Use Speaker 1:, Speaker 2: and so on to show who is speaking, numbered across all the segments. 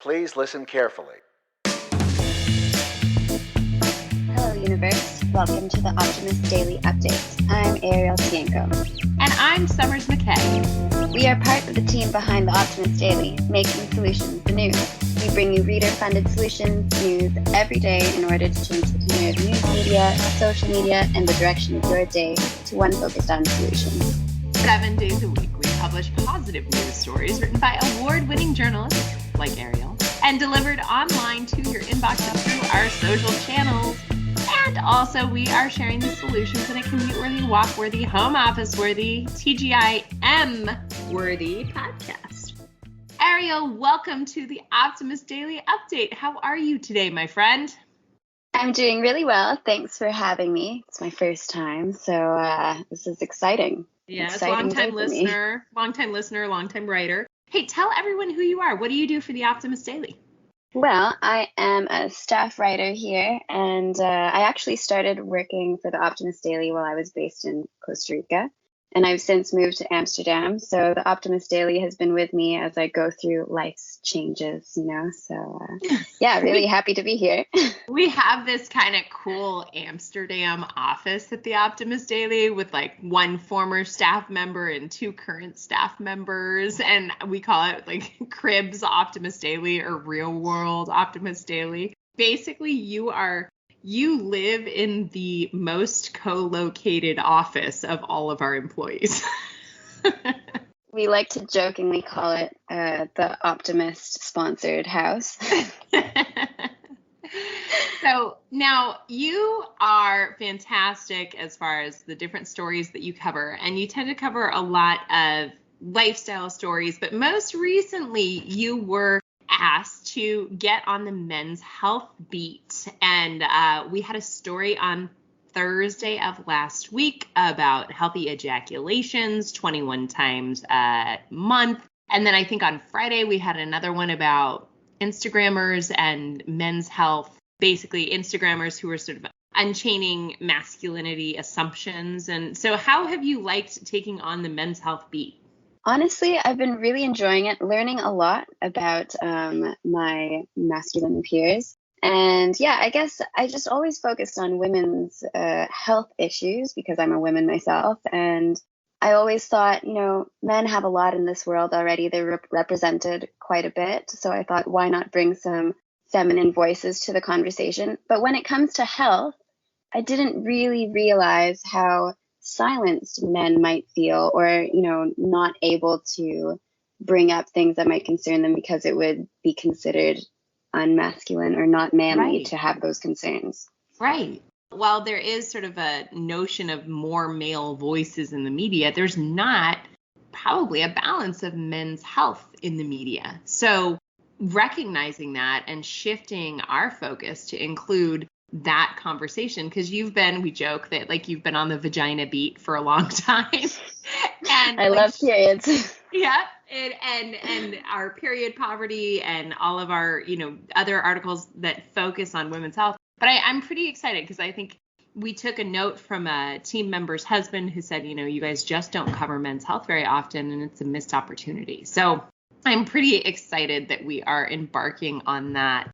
Speaker 1: Please listen carefully.
Speaker 2: Hello, universe. Welcome to the Optimist Daily Update. I'm Arielle Tiangco.
Speaker 3: And I'm Summers McKay.
Speaker 2: We are part of the team behind the Optimist Daily, making solutions the news. We bring you reader-funded solutions news every day in order to change the tenor of news media, social media, and the direction of your day to one focused on solutions.
Speaker 3: 7 days a week, we publish positive news stories written by award-winning journalists like Arielle and delivered online to your inbox and through our social channels. And also, we are sharing the solutions in a commute-worthy, walk-worthy, home office-worthy, TGIM-worthy podcast. Arielle, welcome to the Optimist Daily Update. How are you today, my friend?
Speaker 2: I'm doing really well. Thanks for having me. It's my first time, so this is exciting.
Speaker 3: Yes, long-time listener, long-time writer. Hey, tell everyone who you are. What do you do for the Optimist Daily?
Speaker 2: Well, I am a staff writer here, and I actually started working for the Optimist Daily while I was based in Costa Rica, and I've since moved to Amsterdam. So the Optimist Daily has been with me as I go through life's changes, So yeah, really happy to be here.
Speaker 3: We have this kind of cool Amsterdam office at the Optimist Daily with like one former staff member and 2 current staff members. And we call it like Cribs Optimist Daily or Real World Optimist Daily. Basically, you live in the most co-located office of all of our employees.
Speaker 2: We like to jokingly call it the Optimist sponsored house.
Speaker 3: So now you are fantastic as far as the different stories that you cover, and you tend to cover a lot of lifestyle stories, but most recently you were asked to get on the men's health beat, and we had a story on Thursday of last week about healthy ejaculations 21 times a month, and then I think on Friday we had another one about Instagrammers and men's health, basically Instagrammers who are sort of unchaining masculinity assumptions. And so how have you liked taking on the men's health beat?
Speaker 2: Honestly, I've been really enjoying it, learning a lot about my masculine peers. And yeah, I guess I just always focused on women's health issues because I'm a woman myself. And I always thought, men have a lot in this world already. They're represented quite a bit. So I thought, why not bring some feminine voices to the conversation? But when it comes to health, I didn't really realize how silenced men might feel or, not able to bring up things that might concern them because it would be considered unmasculine or not manly to have those concerns.
Speaker 3: Right. While there is sort of a notion of more male voices in the media, there's not probably a balance of men's health in the media. So recognizing that and shifting our focus to include that conversation, because we joke that like you've been on the vagina beat for a long time. And
Speaker 2: I love periods.
Speaker 3: Yeah. And our period poverty and all of our, other articles that focus on women's health. But I'm pretty excited because I think we took a note from a team member's husband who said, you guys just don't cover men's health very often and it's a missed opportunity. So I'm pretty excited that we are embarking on that.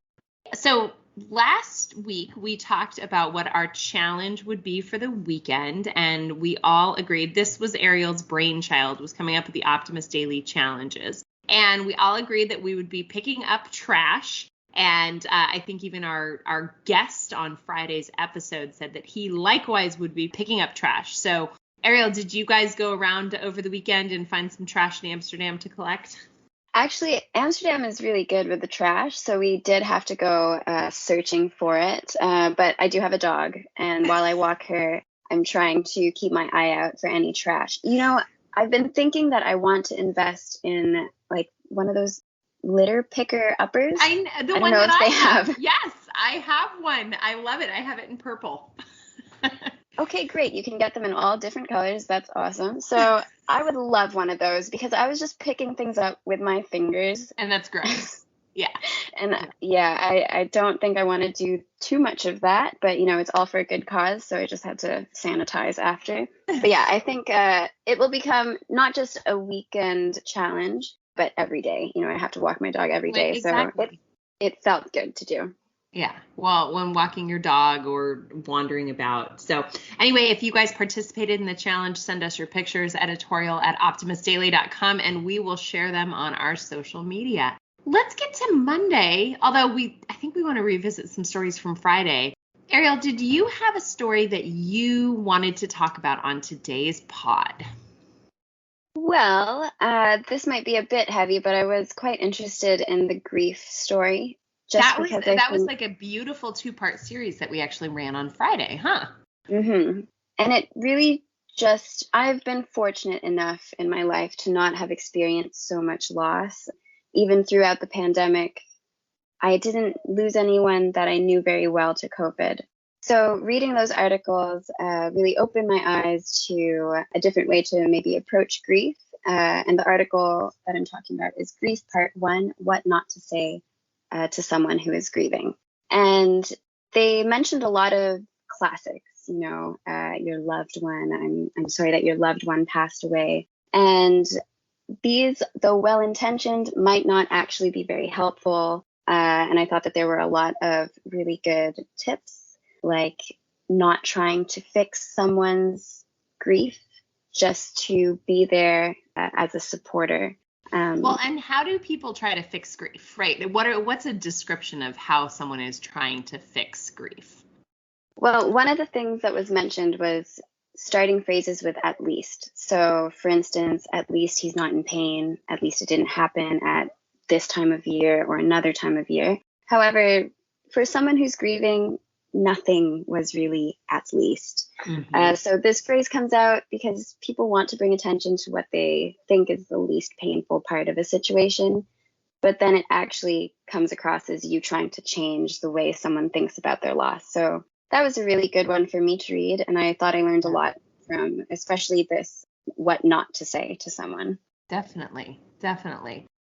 Speaker 3: So last week, we talked about what our challenge would be for the weekend, and we all agreed this was Arielle's brainchild, was coming up with the Optimist Daily challenges. And we all agreed that we would be picking up trash. And I think even our guest on Friday's episode said that he likewise would be picking up trash. So Arielle, did you guys go around over the weekend and find some trash in Amsterdam to collect?
Speaker 2: Actually, Amsterdam is really good with the trash, so we did have to go searching for it. But I do have a dog, and while I walk her, I'm trying to keep my eye out for any trash. I've been thinking that I want to invest in like one of those litter picker uppers.
Speaker 3: I don't know if they have. Yes, I have one. I love it. I have it in purple.
Speaker 2: Okay, great. You can get them in all different colors. That's awesome. So I would love one of those because I was just picking things up with my fingers.
Speaker 3: And that's gross. Yeah.
Speaker 2: And I don't think I want to do too much of that, but it's all for a good cause. So I just had to sanitize after. But yeah, I think it will become not just a weekend challenge, but every day. I have to walk my dog every day. So
Speaker 3: Exactly.
Speaker 2: it felt good to do.
Speaker 3: Yeah. Well, when walking your dog or wandering about. So anyway, if you guys participated in the challenge, send us your pictures, editorial@optimistdaily.com, and we will share them on our social media. Let's get to Monday, although I think we want to revisit some stories from Friday. Arielle, did you have a story that you wanted to talk about on today's pod?
Speaker 2: Well, this might be a bit heavy, but I was quite interested in the grief story.
Speaker 3: That was like a beautiful 2-part series that we actually ran on Friday, huh?
Speaker 2: Mm-hmm. And it really I've been fortunate enough in my life to not have experienced so much loss. Even throughout the pandemic, I didn't lose anyone that I knew very well to COVID. So reading those articles really opened my eyes to a different way to maybe approach grief. And the article that I'm talking about is Grief Part 1, What Not to Say to Someone Who is Grieving. And they mentioned a lot of classics, your loved one. I'm sorry that your loved one passed away. And these, though well-intentioned, might not actually be very helpful. And I thought that there were a lot of really good tips, like not trying to fix someone's grief, just to be there as a supporter.
Speaker 3: Well, and how do people try to fix grief, right? What's a description of how someone is trying to fix grief?
Speaker 2: Well, one of the things that was mentioned was starting phrases with "at least." So, for instance, at least he's not in pain. At least it didn't happen at this time of year or another time of year. However, for someone who's grieving, nothing was really at least.
Speaker 3: Mm-hmm.
Speaker 2: So this phrase comes out because people want to bring attention to what they think is the least painful part of a situation, but then it actually comes across as you trying to change the way someone thinks about their loss. So that was a really good one for me to read, and I thought I learned a lot from especially this what not to say to someone.
Speaker 3: Definitely.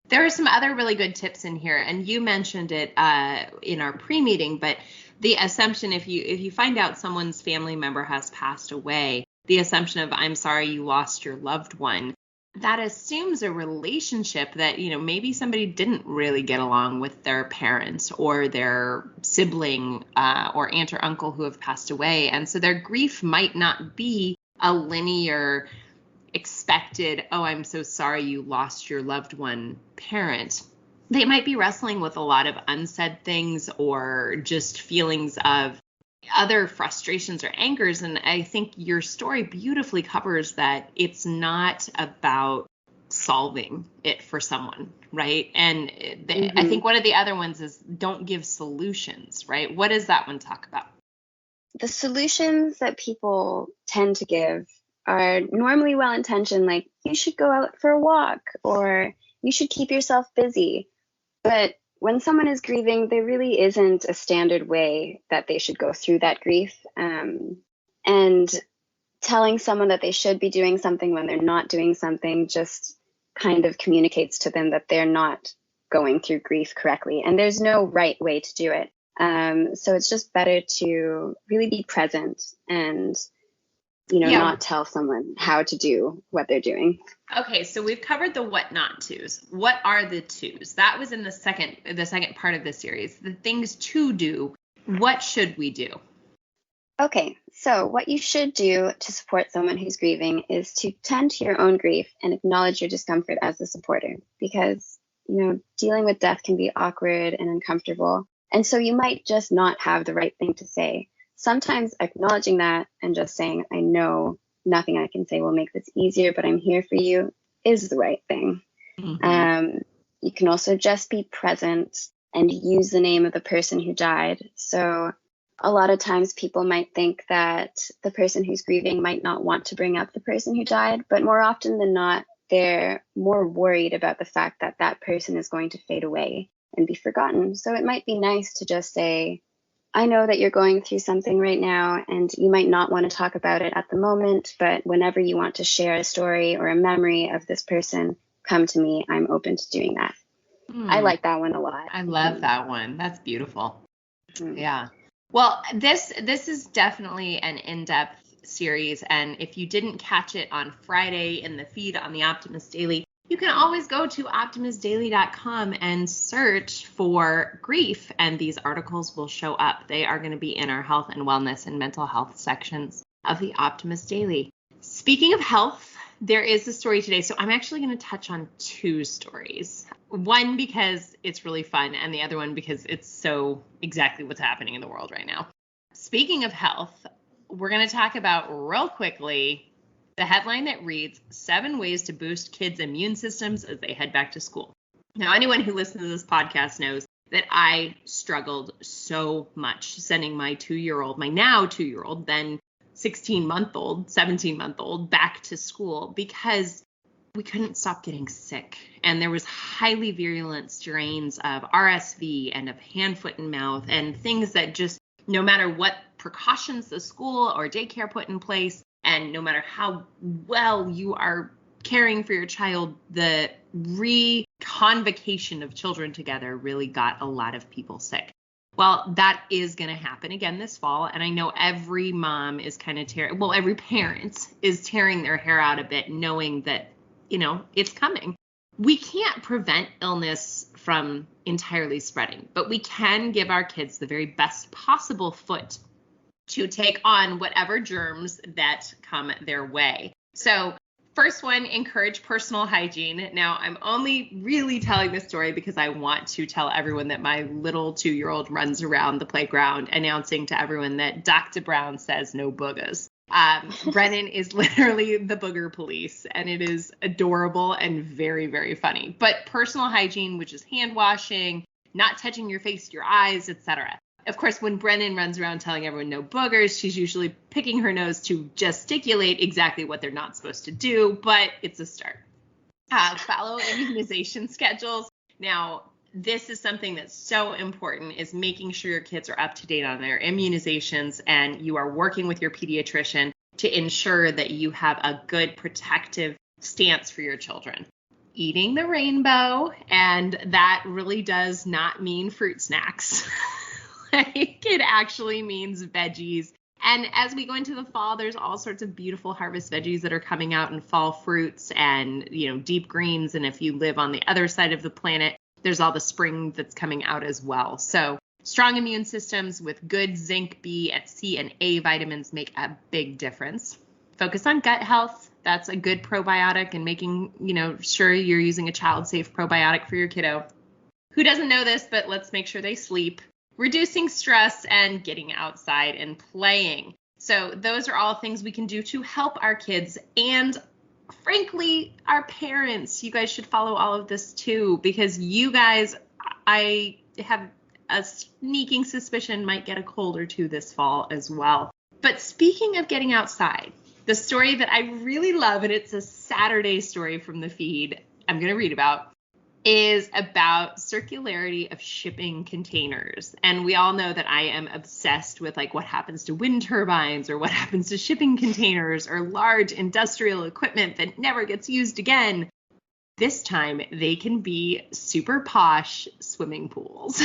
Speaker 3: There are some other really good tips in here, and you mentioned it in our pre-meeting, but the assumption, if you find out someone's family member has passed away, the assumption of "I'm sorry you lost your loved one," that assumes a relationship that, maybe somebody didn't really get along with their parents or their sibling or aunt or uncle who have passed away. And so their grief might not be a linear expected, "Oh, I'm so sorry you lost your loved one" parent. They might be wrestling with a lot of unsaid things or just feelings of other frustrations or angers. And I think your story beautifully covers that it's not about solving it for someone, right? And I think one of the other ones is don't give solutions, right? What does that one talk about?
Speaker 2: The solutions that people tend to give are normally well-intentioned, like you should go out for a walk or you should keep yourself busy. But when someone is grieving, there really isn't a standard way that they should go through that grief. And telling someone that they should be doing something when they're not doing something just kind of communicates to them that they're not going through grief correctly. And there's no right way to do it. So it's just better to really be present and not tell someone how to do what they're doing.
Speaker 3: Okay, so we've covered the what not to's. What are the to's? That was in the second part of the series. The things to do. What should we do?
Speaker 2: Okay, so what you should do to support someone who's grieving is to tend to your own grief and acknowledge your discomfort as a supporter, because dealing with death can be awkward and uncomfortable, and so you might just not have the right thing to say. Sometimes acknowledging that and just saying, "I know nothing I can say will make this easier, but I'm here for you," is the right thing.
Speaker 3: Mm-hmm.
Speaker 2: You can also just be present and use the name of the person who died. So a lot of times people might think that the person who's grieving might not want to bring up the person who died, but more often than not, they're more worried about the fact that that person is going to fade away and be forgotten. So it might be nice to just say, "I know that you're going through something right now, and you might not want to talk about it at the moment, but whenever you want to share a story or a memory of this person, come to me. I'm open to doing that." I like that one a lot.
Speaker 3: I love that one. That's beautiful. Yeah. Well, this is definitely an in-depth series, and if you didn't catch it on Friday in the feed on the Optimist Daily, You can always go to optimistdaily.com and search for grief, and these articles will show up. They are going to be in our health and wellness and mental health sections of the Optimist Daily. Speaking of health, there is a story today. So I'm actually going to touch on two stories. One because it's really fun, and the other one because it's so exactly what's happening in the world right now. Speaking of health, we're going to talk about real quickly the headline that reads 7 ways to boost kids' immune systems as they head back to school. Now, anyone who listens to this podcast knows that I struggled so much sending my now 2-year-old, then 16-month-old, 17-month-old back to school because we couldn't stop getting sick. And there was highly virulent strains of RSV and of hand, foot, and mouth and things that just, no matter what precautions the school or daycare put in place, and no matter how well you are caring for your child, the reconvocation of children together really got a lot of people sick. Well, that is going to happen again this fall. And I know every mom is kind of every parent is tearing their hair out a bit, knowing that, it's coming. We can't prevent illness from entirely spreading, but we can give our kids the very best possible foot to take on whatever germs that come their way. So first one, encourage personal hygiene. Now, I'm only really telling this story because I want to tell everyone that my little 2-year-old runs around the playground announcing to everyone that Dr. Brown says no boogers. Brennan is literally the booger police, and it is adorable and very, very funny. But personal hygiene, which is hand washing, not touching your face, your eyes, etc. Of course, when Brennan runs around telling everyone no boogers, she's usually picking her nose to gesticulate exactly what they're not supposed to do, but it's a start. Follow immunization schedules. Now, this is something that's so important, is making sure your kids are up to date on their immunizations, and you are working with your pediatrician to ensure that you have a good protective stance for your children. Eating the rainbow, and that really does not mean fruit snacks. It actually means veggies. And as we go into the fall, there's all sorts of beautiful harvest veggies that are coming out, and fall fruits and, deep greens. And if you live on the other side of the planet, there's all the spring that's coming out as well. So strong immune systems with good zinc, B, C, and A vitamins make a big difference. Focus on gut health. That's a good probiotic, and making, sure you're using a child-safe probiotic for your kiddo. Who doesn't know this, but let's make sure they sleep. Reducing stress and getting outside and playing. So those are all things we can do to help our kids, and frankly, our parents. You guys should follow all of this too, because you guys, I have a sneaking suspicion, might get a cold or two this fall as well. But speaking of getting outside, the story that I really love, and it's a Saturday story from the feed I'm going to read about, is about circularity of shipping containers. And we all know that I am obsessed with what happens to wind turbines, or what happens to shipping containers, or large industrial equipment that never gets used again. This time they can be super posh swimming pools.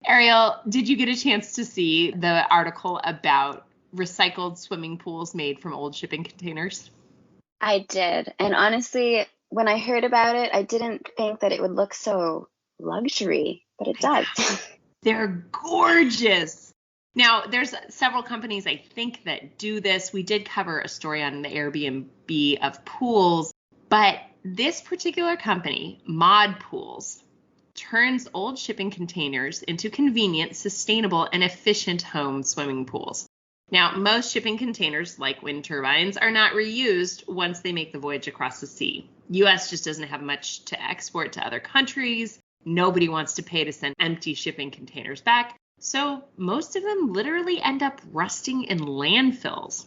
Speaker 3: Arielle, did you get a chance to see the article about recycled swimming pools made from old shipping containers?
Speaker 2: I did. And honestly, when I heard about it, I didn't think that it would look so luxury, but it does.
Speaker 3: They're gorgeous. Now, there's several companies, I think, that do this. We did cover a story on the Airbnb of pools, but this particular company, Mod Pools, turns old shipping containers into convenient, sustainable, and efficient home swimming pools. Now, most shipping containers, like wind turbines, are not reused once they make the voyage across the sea. U.S. just doesn't have much to export to other countries. Nobody wants to pay to send empty shipping containers back. So most of them literally end up rusting in landfills.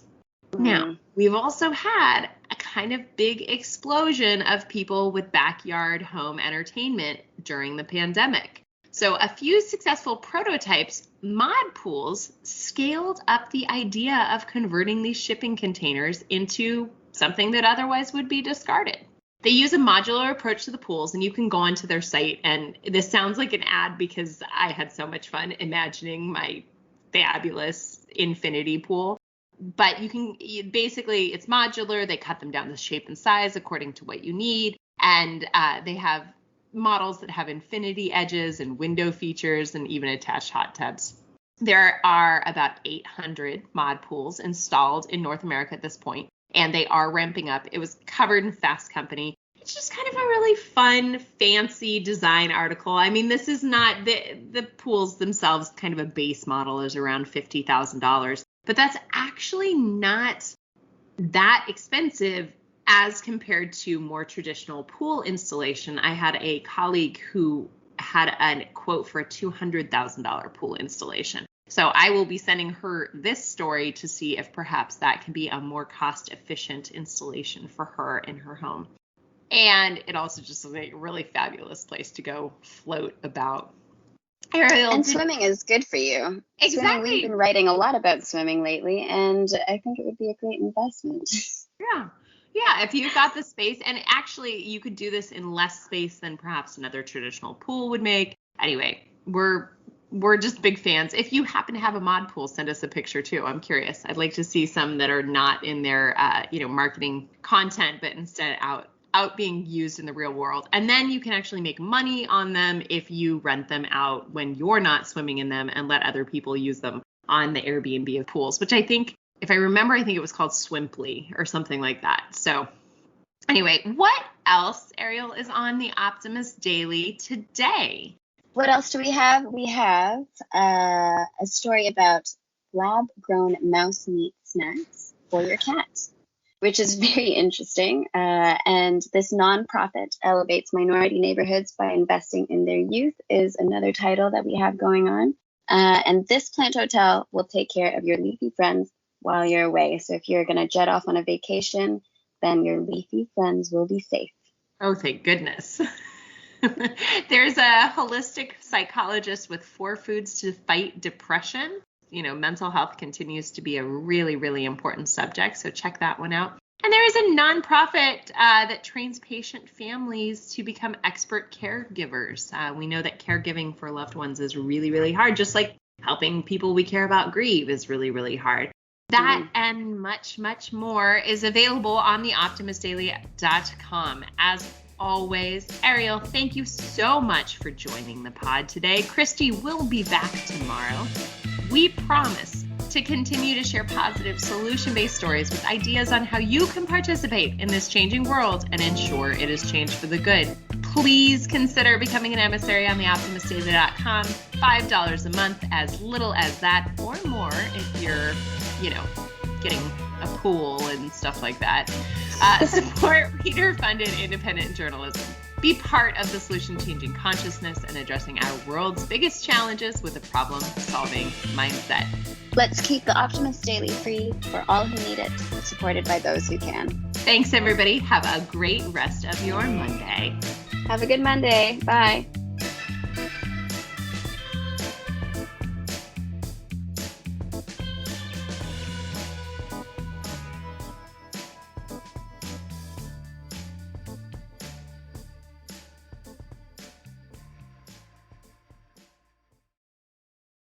Speaker 3: Now, we've also had a kind of big explosion of people with backyard home entertainment during the pandemic. So a few successful prototypes, Mod Pools, scaled up the idea of converting these shipping containers into something that otherwise would be discarded. They use a modular approach to the pools, and you can go onto their site, and this sounds like an ad because I had so much fun imagining my fabulous infinity pool. But basically, it's modular. They cut them down to shape and size according to what you need. And they have models that have infinity edges and window features and even attached hot tubs. There are about 800 mod pools installed in North America at this point, and they are ramping up. It was covered in Fast Company. It's just kind of a really fun, fancy design article. I mean, this is not the pools themselves, kind of a base model is around $50,000, but that's actually not that expensive as compared to more traditional pool installation. I had a colleague who had a quote for a $200,000 pool installation. So I will be sending her this story to see if perhaps that can be a more cost-efficient installation for her in her home. And it also just is a really fabulous place to go float about. Arielle,
Speaker 2: and swimming is good for you.
Speaker 3: Exactly.
Speaker 2: Swimming, we've been writing a lot about swimming lately, and I think it would be a great investment.
Speaker 3: Yeah, if you've got the space, and actually you could do this in less space than perhaps another traditional pool would make. Anyway, we're just big fans. If you happen to have a mod pool, send us a picture too. I'm curious. I'd like to see some that are not in their marketing content, but instead out being used in the real world. And then you can actually make money on them if you rent them out when you're not swimming in them and let other people use them on the Airbnb of pools, which I think, if I remember, I think it was called Swimply or something like that. So anyway, what else, Arielle, is on the Optimist Daily today?
Speaker 2: What else do we have? We have a story about lab-grown mouse meat snacks for your cat, which is very interesting. And this nonprofit elevates minority neighborhoods by investing in their youth is another title that we have going on. And this plant hotel will take care of your leafy friends while you're away. So if you're going to jet off on a vacation, then your leafy friends will be safe.
Speaker 3: Oh, thank goodness. There's a holistic psychologist with 4 foods to fight depression. Mental health continues to be a really, really important subject. So check that one out. And there is a nonprofit that trains patient families to become expert caregivers. We know that caregiving for loved ones is really, really hard, just like helping people we care about grieve is really, really hard. That and much, much more is available on the optimistdaily.com. As always, Arielle, thank you so much for joining the pod today. Kristy will be back tomorrow. We promise to continue to share positive solution-based stories with ideas on how you can participate in this changing world and ensure it is changed for the good. Please consider becoming an emissary on the optimistdaily.com. $5 a month, as little as that, or more if you're, getting a pool and stuff like that. Support reader-funded independent journalism. Be part of the solution-changing consciousness and addressing our world's biggest challenges with a problem-solving mindset.
Speaker 2: Let's keep the Optimist Daily free for all who need it, supported by those who can.
Speaker 3: Thanks, everybody. Have a great rest of your Monday.
Speaker 2: Have a good Monday. Bye.